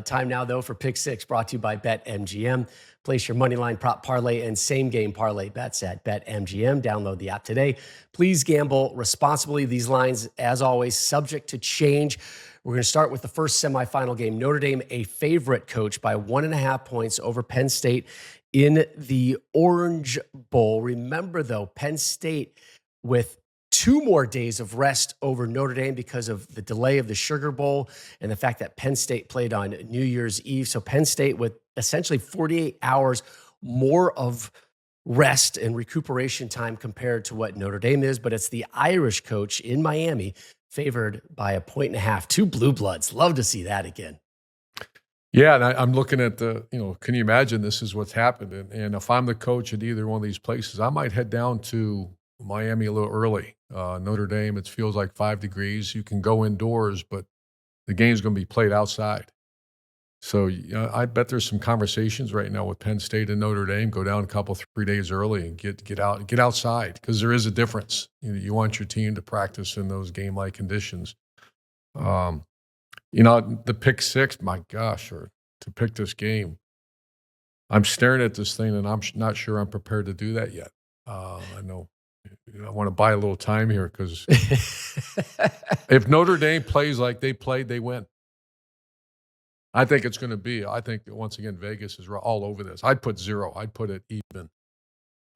Time now, though, for Pick Six, brought to you by BetMGM. Place your moneyline prop parlay and same-game parlay bets at BetMGM. Download the app today. Please gamble responsibly. These lines, as always, subject to change. We're going to start with the first semifinal game. Notre Dame, a favorite, coach, by 1.5 points over Penn State in the Orange Bowl. Remember, though, Penn State with 2 more days of rest over Notre Dame because of the delay of the Sugar Bowl and the fact that Penn State played on New Year's Eve. So Penn State with essentially 48 hours more of rest and recuperation time compared to what Notre Dame is. But it's the Irish, coach, in Miami, favored by 1.5. 2 blue bloods. Love to see that again. Yeah, and I'm looking at can you imagine this is what's happened? And if I'm the coach at either one of these places, I might head down to Miami a little early. Notre Dame, it feels like 5 degrees. You can go indoors, but the game's going to be played outside. So I bet there's some conversations right now with Penn State and Notre Dame. Go down a couple, 3 days early and get outside, because there is a difference. You want your team to practice in those game-like conditions. The pick six, my gosh, or to pick this game, I'm staring at this thing and I'm not sure I'm prepared to do that yet. I know. I want to buy a little time here, because if Notre Dame plays like they played, they win. I think it's going to be. I think that once again, Vegas is all over this. I'd put 0. I'd put it even.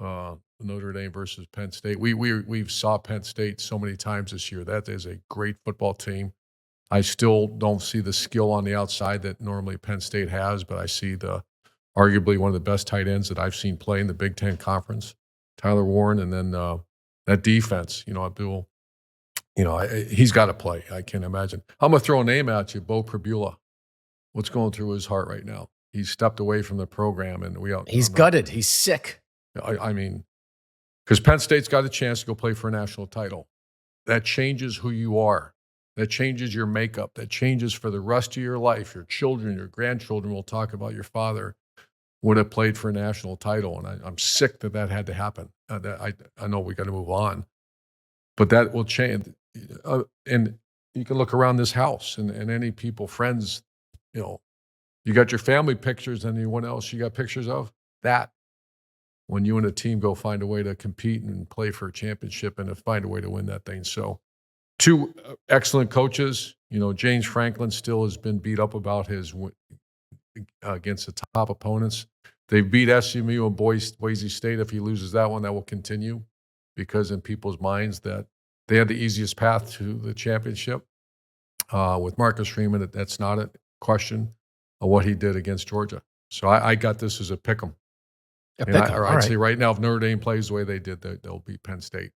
Notre Dame versus Penn State. We've saw Penn State so many times this year. That is a great football team. I still don't see the skill on the outside that normally Penn State has, but I see arguably one of the best tight ends that I've seen play in the Big Ten Conference, Tyler Warren, and then that defense. Abdul, he's got to play. I can't imagine. I'm going to throw a name at you, Bo Pribula. What's going through his heart right now? He's stepped away from the program, and he's gutted. He's sick. I mean, because Penn State's got a chance to go play for a national title. That changes who you are. That changes your makeup. That changes for the rest of your life. Your children, your grandchildren will talk about your father would have played for a national title, and I'm sick that had to happen. I know we got to move on, but that will change. And you can look around this house and any people, friends, you got your family pictures, and anyone else you got pictures of that. When you and a team go find a way to compete and play for a championship and find a way to win that thing. So 2 excellent coaches. James Franklin still has been beat up about his against the top opponents. They beat SMU and Boise State. If he loses that one, that will continue, because in people's minds that they had the easiest path to the championship. With Marcus Freeman, that's not a question of what he did against Georgia. So I got this as a pick 'em. I'd say right now, if Notre Dame plays the way they did, they'll beat Penn State.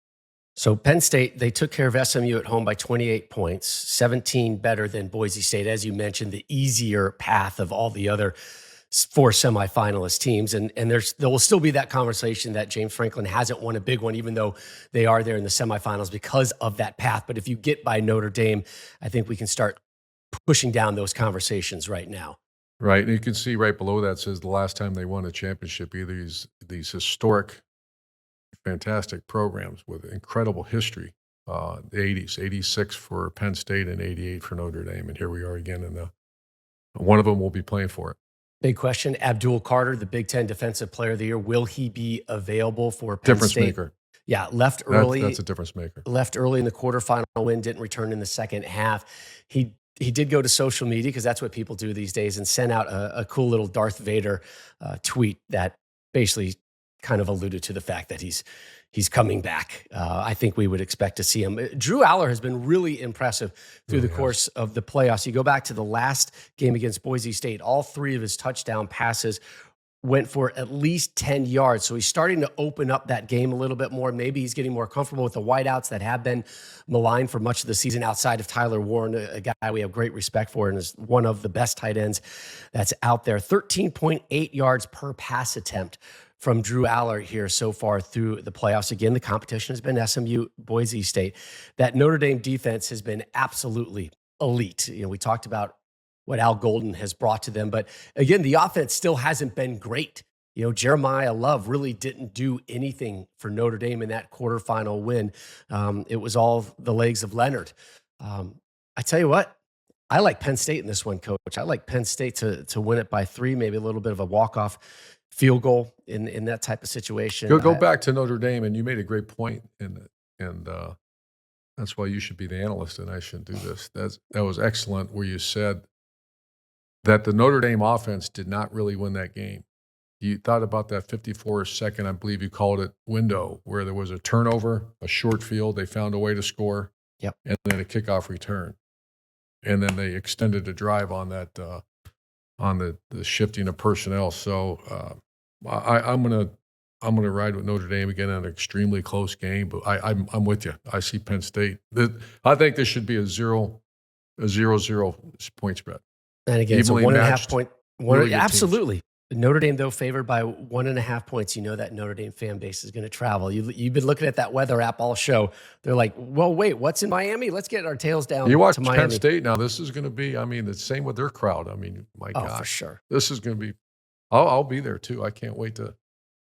So Penn State, they took care of SMU at home by 28 points, 17 better than Boise State. As you mentioned, the easier path of all the other 4 semifinalist teams. And there will still be that conversation that James Franklin hasn't won a big one, even though they are there in the semifinals because of that path. But if you get by Notre Dame, I think we can start pushing down those conversations right now. Right. And you can see right below that says the last time they won a championship, either these historic, fantastic programs with incredible history, the 80s, 86 for Penn State and 88 for Notre Dame. And here we are again, and one of them will be playing for it. Big question. Abdul Carter, the Big Ten Defensive Player of the Year, will he be available for Penn Difference State? Maker. Yeah, left early. That's a difference maker. Left early in the quarterfinal win, didn't return in the second half. He did go to social media, because that's what people do these days, and sent out a cool little Darth Vader tweet that basically kind of alluded to the fact that he's coming back. I think we would expect to see him. Drew Aller has been really impressive through the course of the playoffs. You go back to the last game against Boise State, all 3 of his touchdown passes went for at least 10 yards. So he's starting to open up that game a little bit more. Maybe he's getting more comfortable with the wideouts that have been maligned for much of the season outside of Tyler Warren, a guy we have great respect for and is one of the best tight ends that's out there. 13.8 yards per pass attempt from Drew Aller here so far through the playoffs. Again, the competition has been SMU, Boise State. That Notre Dame defense has been absolutely elite. We talked about what Al Golden has brought to them. But again, the offense still hasn't been great. Jeremiah Love really didn't do anything for Notre Dame in that quarterfinal win. It was all the legs of Leonard. I tell you what, I like Penn State in this one, Coach. I like Penn State to win it by 3, maybe a little bit of a walk-off field goal in that type of situation. Go back to Notre Dame, and you made a great point, and that's why you should be the analyst, and I shouldn't do this. That was excellent, where you said that the Notre Dame offense did not really win that game. You thought about that 54-second, I believe you called it, window, where there was a turnover, a short field, they found a way to score, Yep. and then a kickoff return. And then they extended the drive on that, on the shifting of personnel. So I'm gonna ride with Notre Dame again in an extremely close game. But I'm with you. I see Penn State. I think this should be a 0-0 point spread. And again, it's a Evenly 1.5 matched, point. really good teams. Absolutely. Notre Dame, though, favored by 1.5 points. You know that Notre Dame fan base is going to travel. You've been looking at that weather app all show. They're like, well, wait, what's in Miami? Let's get our tails down You watch to Miami. Penn State now. This is going to be, I mean, the same with their crowd. I mean, my Oh, gosh. for sure. This is going to be, I'll be there too. I can't wait to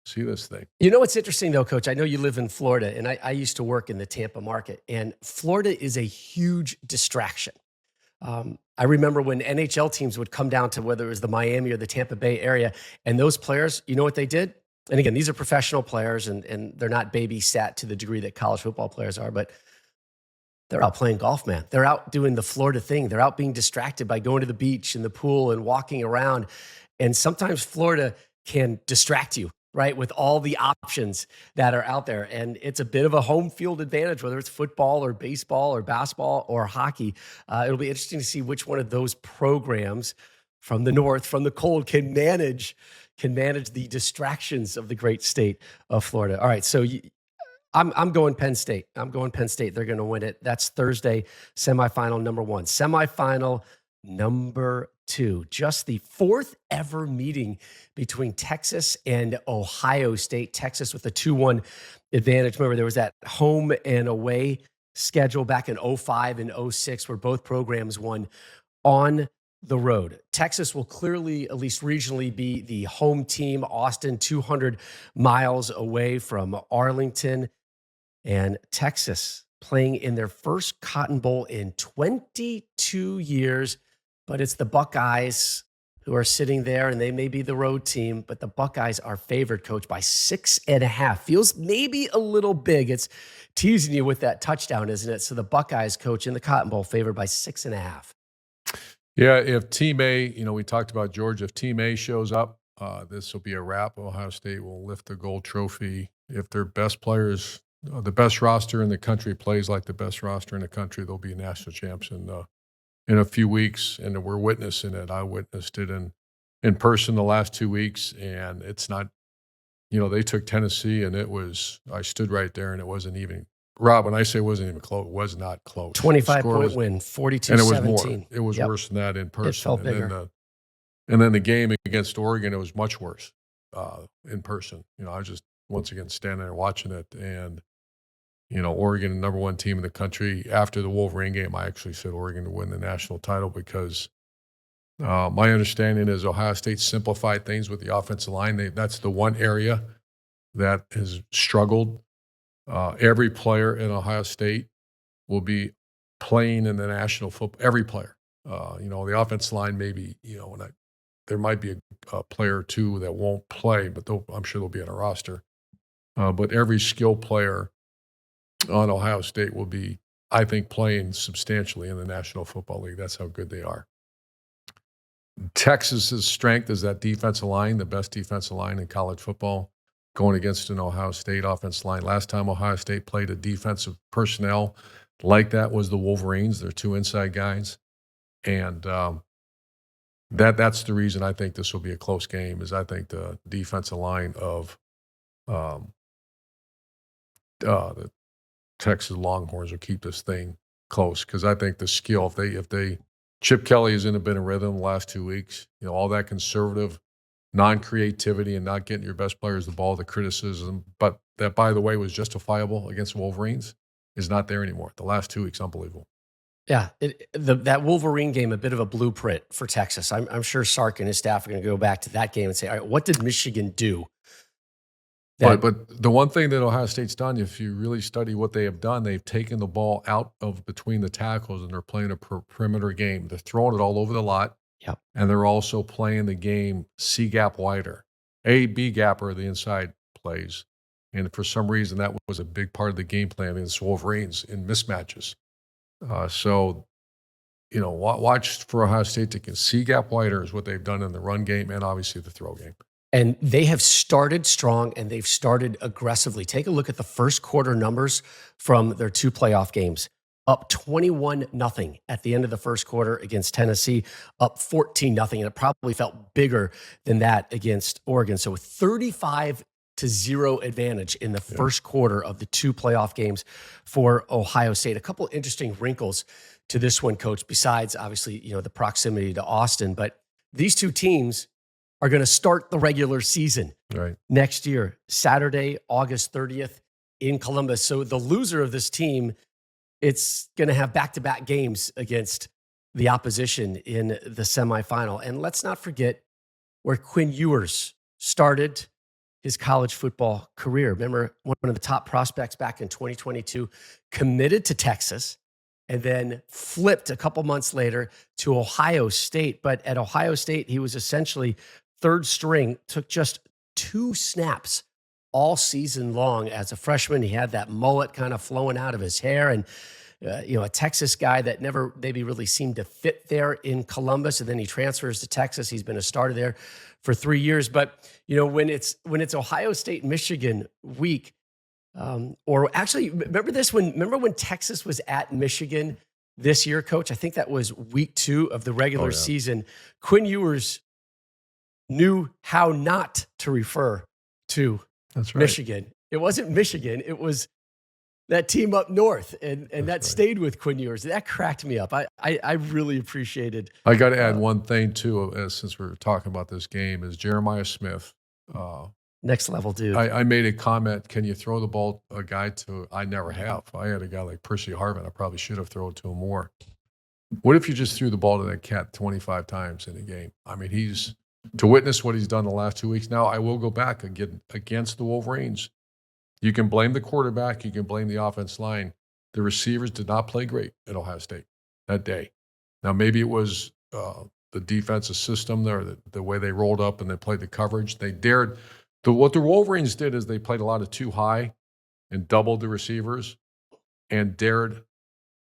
see this thing. You know what's interesting, though, Coach? I know you live in Florida, and I used to work in the Tampa market, and Florida is a huge distraction. I remember when NHL teams would come down to whether it was the Miami or the Tampa Bay area, and those players, you know what they did? And again, these are professional players, and they're not babysat to the degree that college football players are, but they're out playing golf, man. They're out doing the Florida thing. They're out being distracted by going to the beach and the pool and walking around. And sometimes Florida can distract you, right, with all the options that are out there. And it's a bit of a home field advantage, whether it's football or baseball or basketball or hockey. It'll be interesting to see which one of those programs from the north, from the cold, can manage the distractions of the great state of Florida. All right, so I'm going Penn State. I'm going Penn State. They're going to win it. That's Thursday, semifinal number 1. Semifinal number 2, just the 4th ever meeting between Texas and Ohio State. Texas with a 2-1 advantage. Remember, there was that home and away schedule back in 05 and 06 where both programs won on the road. Texas will clearly, at least regionally, be the home team. Austin, 200 miles away from Arlington. And Texas playing in their first Cotton Bowl in 22 years. But it's the Buckeyes who are sitting there, and they may be the road team, but the Buckeyes are favored, Coach, by 6.5. Feels maybe a little big. It's teasing you with that touchdown, isn't it? So the Buckeyes, Coach, in the Cotton Bowl, favored by 6.5. Yeah, if Team A, we talked about Georgia, if Team A shows up, this will be a wrap. Ohio State will lift the gold trophy. If their best players, the best roster in the country plays like the best roster in the country, they'll be national champs in a few weeks, and we're witnessing it. I witnessed it in person the last 2 weeks, and it's not, they took Tennessee, and I stood right there, and it wasn't even, Rob, when I say it wasn't even close, it was not close. 25-point win, 42-17. And it was more. It was worse than that in person. It felt bigger. And then the game against Oregon, it was much worse in person. I was just, once again, standing there watching it, and Oregon, number 1 team in the country. After the Wolverine game, I actually said Oregon to win the national title because my understanding is Ohio State simplified things with the offensive line. That's the one area that has struggled. Every player in Ohio State will be playing in the national football. Every player. The offensive line maybe, there might be a player or two that won't play, but I'm sure they'll be on a roster. But every skilled player on Ohio State will be, I think, playing substantially in the National Football League. That's how good they are. Texas's strength is that defensive line, the best defensive line in college football, going against an Ohio State offensive line. Last time Ohio State played a defensive personnel like that was the Wolverines. They're 2 inside guys. And that's the reason I think this will be a close game, is I think the defensive line of the Texas Longhorns will keep this thing close, because I think the skill, if they Chip Kelly has in a bit of rhythm the last 2 weeks, all that conservative non-creativity and not getting your best players the ball, the criticism, but that, by the way, was justifiable against the Wolverines, is not there anymore. The last 2 weeks, unbelievable. Yeah, that Wolverine game, a bit of a blueprint for Texas. I'm sure Sark and his staff are going to go back to that game and say, all right, what did Michigan do That But the one thing that Ohio State's done, if you really study what they have done, they've taken the ball out of between the tackles and they're playing a perimeter game. They're throwing it all over the lot, Yep. and they're also playing the game C gap wider. A, B gap are the inside plays. And for some reason, that was a big part of the game plan against Wolverines in mismatches. So, watch for Ohio State to C gap wider is what they've done in the run game and obviously the throw game. And they have started strong and they've started aggressively. Take a look at the first quarter numbers from their 2 playoff games. Up 21-0 at the end of the first quarter against Tennessee, up 14-0. And it probably felt bigger than that against Oregon. So 35-0 advantage in the first quarter of the 2 playoff games for Ohio State. A couple interesting wrinkles to this one, Coach, besides obviously, the proximity to Austin. But these 2 teams are going to start the regular season next year, Saturday, August 30th in Columbus. So the loser of this team, it's going to have back-to-back games against the opposition in the semifinal. And let's not forget where Quinn Ewers started his college football career. Remember, one of the top prospects back in 2022, committed to Texas, and then flipped a couple months later to Ohio State. But at Ohio State, he was essentially third string, took just 2 snaps all season long as a freshman. He had that mullet kind of flowing out of his hair, and a Texas guy that never maybe really seemed to fit there in Columbus, and then he transfers to Texas. He's been a starter there for 3 years. But when it's Ohio State Michigan week, or actually remember when Texas was at Michigan this year, Coach? I think that was week 2 of the regular season. Quinn Ewers knew how not to refer to Michigan. It wasn't Michigan. It was that team up north, and that stayed with Quinn Ewers. That cracked me up. I really appreciated. I got to add one thing too, since we're talking about this game, is Jeremiah Smith. Next level dude. I made a comment, can you throw the ball a guy to, I never have. I had a guy like Percy Harvin. I probably should have thrown it to him more. What if you just threw the ball to that cat 25 times in a game? I mean, to witness what he's done the last 2 weeks. Now, I will go back again against the Wolverines. You can blame the quarterback. You can blame the offense line. The receivers did not play great at Ohio State that day. Now, maybe it was the defensive system there, the way they rolled up and they played the coverage. They dared. What the Wolverines did is they played a lot of too high and doubled the receivers and dared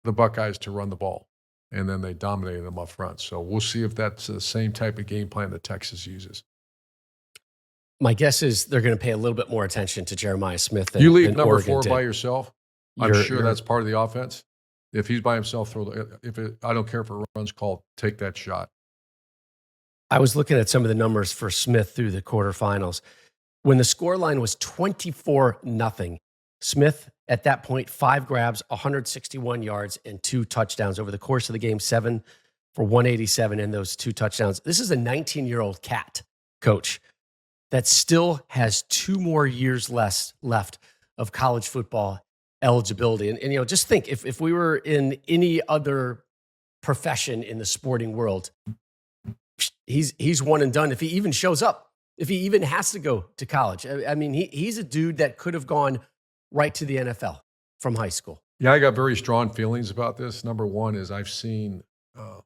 the Buckeyes to run the ball. And then they dominated them up front. So we'll see if that's the same type of game plan that Texas uses. My guess is they're going to pay a little bit more attention to Jeremiah Smith than you leave than number Oregon 4 did. by yourself. I'm sure that's part of the offense. If he's by himself, I don't care if it runs called, take that shot. I was looking at some of the numbers for Smith through the quarterfinals. When the scoreline was 24-0, Smith at that point, 5 grabs, 161 yards, and 2 touchdowns over the course of the game, 7 for 187 and those 2 touchdowns. This is a 19-year-old cat, Coach, that still has 2 more years left of college football eligibility. And just think, if we were in any other profession in the sporting world, he's one and done if he even shows up. If he even has to go to college. I mean, he's a dude that could have gone right to the NFL from high school. Yeah, I got very strong feelings about this. Number one is I've seen, I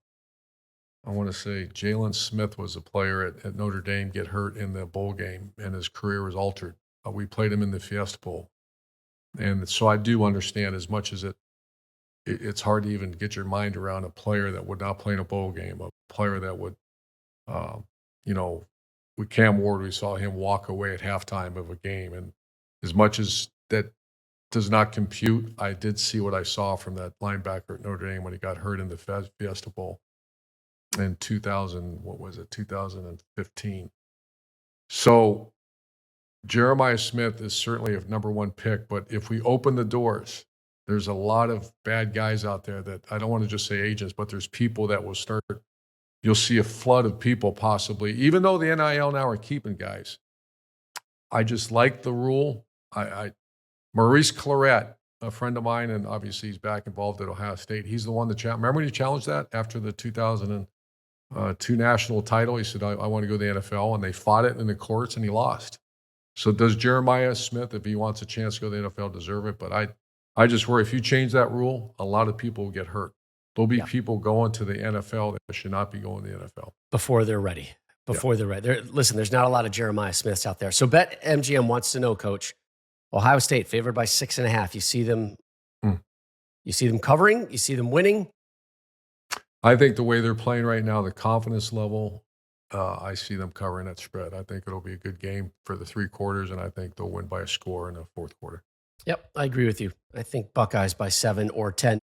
want to say Jalen Smith was a player at Notre Dame get hurt in the bowl game, and his career was altered. We played him in the Fiesta Bowl. And so I do understand, as much as it's hard to even get your mind around a player that would not play in a bowl game, a player that would, with Cam Ward, we saw him walk away at halftime of a game. And as much as that does not compute, I did see what I saw from that linebacker at Notre Dame when he got hurt in the Fiesta Bowl in 2015. So Jeremiah Smith is certainly a number 1 pick, but if we open the doors, there's a lot of bad guys out there that, I don't want to just say agents, but there's people that will start. You'll see a flood of people possibly, even though the NIL now are keeping guys. I just like the rule. Maurice Claret, a friend of mine, and obviously he's back involved at Ohio State. He's the one that remember when he challenged that after the 2002 national title? He said, I want to go to the NFL, and they fought it in the courts, and he lost. So does Jeremiah Smith, if he wants a chance to go to the NFL, deserve it? But I just worry if you change that rule, a lot of people will get hurt. There'll be people going to the NFL that should not be going to the NFL. Before they're ready. Before they're ready. Listen, there's not a lot of Jeremiah Smiths out there. So BetMGM wants to know, Coach, Ohio State favored by 6.5. You see them You see them covering? You see them winning? I think the way they're playing right now, the confidence level, I see them covering that spread. I think it'll be a good game for the 3 quarters, and I think they'll win by a score in the 4th quarter. Yep, I agree with you. I think Buckeyes by 7 or 10.